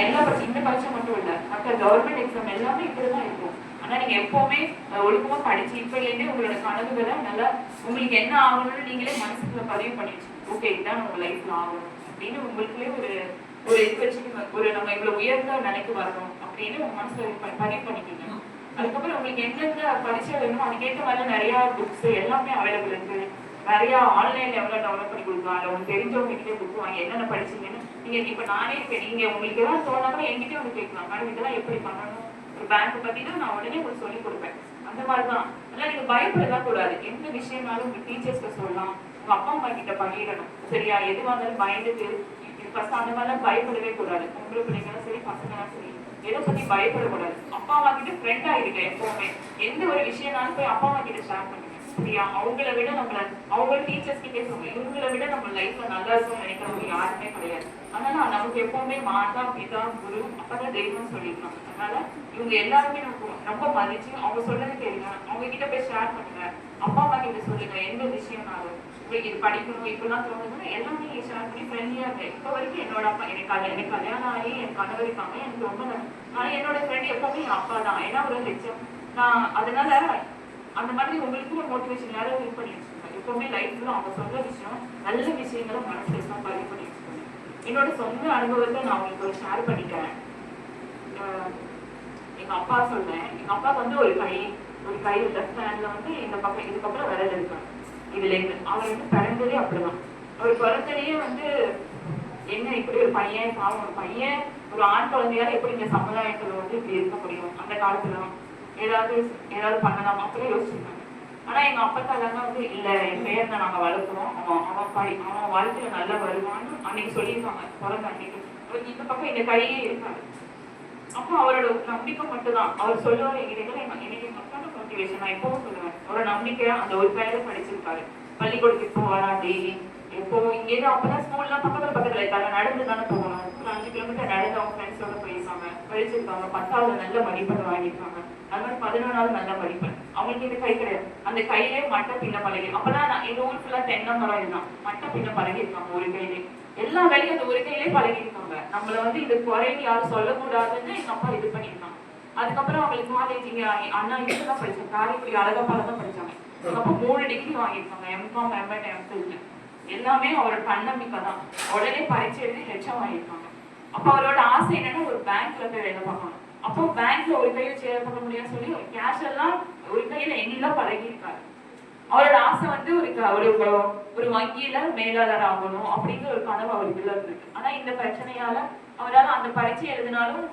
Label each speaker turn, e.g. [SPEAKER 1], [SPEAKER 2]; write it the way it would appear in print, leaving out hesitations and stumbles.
[SPEAKER 1] எல்லா பரீட்சை இந்த பரீட்சை மட்டும் இல்ல, மற்ற கவர்மெண்ட் எக்ஸாம் எல்லாமே இப்படிதான் இருக்கும். ஆனா நீங்க எப்பவுமே ஒழுக்கமா படிச்சு இப்பலேருந்தே உங்களோட கனவுகளை நல்லா உங்களுக்கு என்ன ஆகணும்னு நீங்களே மனசுக்குள்ள பதிவு பண்ணி வச்சுக்கோங்க. ஓகே, இதுதான் உங்க லைஃப்ல ஆகணும் அப்படின்னு உங்களுக்குள்ளே ஒரு ஒரு இது வச்சுக்கோங்க. ஒரு நம்ம இவ்வளவு உயர்ந்த நிலைக்கு வரணும் அப்படின்னு உங்க மனசுல பதிவு பண்ணிக்கோங்க. அதுக்கப்புறம் உங்களுக்கு எந்தெந்த பரீட்சை வேணுமோ அதுக்கேற்ற மாதிரி நிறைய புக்ஸ் எல்லாமே அவைலபிள் இருக்கு. நிறைய ஆன்லைன்ல எவ்வளவு டெவலப் பண்ணி கொடுக்கலாம். இல்லை உங்களுக்கு தெரிஞ்சவங்க கிட்டே புக் வாங்கி என்னென்ன படிச்சீங்கன்னு நீங்க இப்ப நானே நீங்க உங்களுக்கு எதாவது தோணாம என்கிட்ட வந்து கேட்கலாம், மேடம் இதெல்லாம் எப்படி பண்ணணும், ஒரு பேங்க் பத்தினா நான் உடனே உங்களுக்கு சொல்லி கொடுப்பேன். அந்த மாதிரிதான். அதெல்லாம் நீங்க பயப்படலாம் கூடாது. எந்த விஷயம்னாலும் உங்க டீச்சர்ஸ்க்கு சொல்லலாம், உங்க அப்பா அம்மா கிட்ட பகிரணும். சரியா? எதுவாக இருந்தாலும் பயந்துட்டு ஃபர்ஸ்ட் அந்த மாதிரிலாம் பயப்படவே கூடாது. பொம்பளை பிள்ளைங்களும் சரி பசங்களும் சரி எதை பத்தி பயப்படக்கூடாது. அப்பா அம்மா கிட்ட ஃப்ரெண்ட் ஆகிருக்க எப்பவுமே. எந்த ஒரு விஷயம்னாலும் போய் அப்பா அம்மா கிட்ட ஷேர் பண்ணுங்க. சரியா? அவங்கள விட நம்மள அவங்க டீச்சர்ஸ் கிட்டே சொல்லுங்க, இவங்களை விட நம்ம லைஃப்ல நல்லா இருக்கும்னு நினைக்கிறவங்க யாருமே கிடையாது. அதனால நமக்கு எப்பவுமே மாதா பிதா குரு அப்பதான் தெய்வம் சொல்லிக்கலாம். அதனால இவங்க எல்லாருமே நமக்கு ரொம்ப மதிச்சு அவங்க சொல்றது கேளுங்க. அவங்க கிட்ட போய் ஷேர் பண்ணுங்க. அப்பா அம்மா கிட்ட சொல்லுங்க எந்த விஷயம்னாலும் உங்களுக்கு இது படிக்கணும் இப்பெல்லாம் தோணுதுன்னா எல்லாமே ஷேர் பண்ணி ஃப்ரெண்ட்லியா இருக்கேன். இப்போ வரைக்கும் என்னோட அப்பா எனக்கு கல்யாணம் ஆகி என் கணவர் இருக்காங்க. எனக்கு ரொம்ப ஆனா என்னோட ஃப்ரெண்ட் எப்பவுமே என் அப்பா தான். ஏன்னா ஒரு லட்சம் நான் அதனால அந்த மாதிரி உங்களுக்கும் ஒரு மோட்டிவேஷன் யாரும் இது பண்ணி வச்சுக்கோங்க. எப்பவுமே லைஃப்ல அவங்க சொல்ற விஷயம் நல்ல விஷயங்களை மனசுல எல்லாம் பதிவு பண்ணி வச்சுக்கோங்க. என்னோட சொந்த அனுபவத்தை நான் உங்களுக்கு ஷேர் பண்ணிட்டேன். எங்க அப்பா சொல்றேன். எங்க அப்பா வந்து ஒரு கை லெஃப்ட் ஹேண்ட்ல வந்து இந்த பக்கம் இதுக்கப்புறம் விரல் இருக்காங்க. இதுல இருந்து அவர் வந்து பிறந்ததே அப்படிதான். அவர் பிறந்ததையே வந்து என்ன இப்படி ஒரு பையன் பாவம், ஒரு பையன் ஒரு ஆண் குழந்தையால எப்படி இந்த சமுதாயத்துல வந்து இப்படி இருக்க முடியும், அந்த காலத்துல ஏதாவது பண்ணலாம் அப்படியே யோசிச்சிருக்காங்க. ஆனா எங்க அப்பத்தாலாம் வந்து இல்ல என் பெயர் தான் நாங்க வளர்க்கிறோம், அவன் வாழ்க்கையில நல்லா வருவான்னு அன்னைக்கு சொல்லியிருக்காங்க. பிறந்த அன்னைக்கு இந்த பக்கம் இந்த கையே இருக்காரு. அப்போ அவரோட நம்பிக்கை மட்டும்தான். அவர் சொல்லுவார் எங்கிட்ட எனக்கு எங்க அப்பாவோட மோட்டிவேஷன் நான் எப்பவும் சொல்லுவேன். ஒரு நம்பிக்கையா அந்த ஒரு கையில படிச்சிருக்காரு. பள்ளிக்கூடத்துக்கு போவாரா டெய்லி எப்பவும் இங்கேருந்து. அப்பதான் ஸ்கூல்லாம் பக்கத்துல இருக்காங்க, நடந்து தானே போகணும். ஒரு 5 கிலோமீட்டர் நடந்து அவங்க ஃப்ரெண்ட்ஸோட போயிருக்காங்க, படிச்சிருக்காங்க. 10வது நல்ல மதிப்பெண் வாங்கியிருக்காங்க. அது மாதிரி 11வது நல்ல மதிப்பெண். அவங்களுக்கு இந்த கை கிடையாது. அந்த கையிலே மட்டை பின்ன பழகி. அப்பதான் எங்க ஊர் ஃபுல்லா தென்னை மரம் இதுதான். மட்டை பின்ன பழகி இருக்காங்க ஒரு கையிலே. எல்லா வேலையும் அந்த ஒரு கையிலே பழகி இருக்காங்க. நம்மள வந்து இது குறைன்னு யாரும் சொல்லக்கூடாதுன்னு எங்க அப்பா இது பண்ணியிருக்காங்க. அதுக்கப்புறம் அவங்களுக்கு காலேஜ் இங்க அண்ணா இதுதான் படிச்சாங்க, காரைக்குடி அழகப்பால தான் படிச்சாங்க. அதுக்கப்புறம் 3 டிகிரி வாங்கியிருக்காங்க, எம்காம் எம்எட் எம்ஃபில். எல்லாமே அவரோட தன்னம்பிக்கை தான். உடனே பரீட்சை எழுதி ஹெச்எம் வாங்கியிருக்காங்க. அப்ப அவரோட ஆசை என்னன்னா ஒரு பேங்க்ல போய் வேலை பார்க்கணும். அப்போ பேங்க்ல ஒரு கையில சேர பண்ண முடியாது சொல்லி கேஷ் எல்லாம் ஒரு கையில எல்லாம் பழகி இருக்காரு. அவரோட ஆசை வந்து ஒரு வங்கியில மேலாளர் ஆகணும் அப்படிங்கிற ஒரு கனவு அவருக்கு இருக்கு. ஆனா இந்த பிரச்சனையால அவரால் அந்த பரீட்சை எழுதினாலும்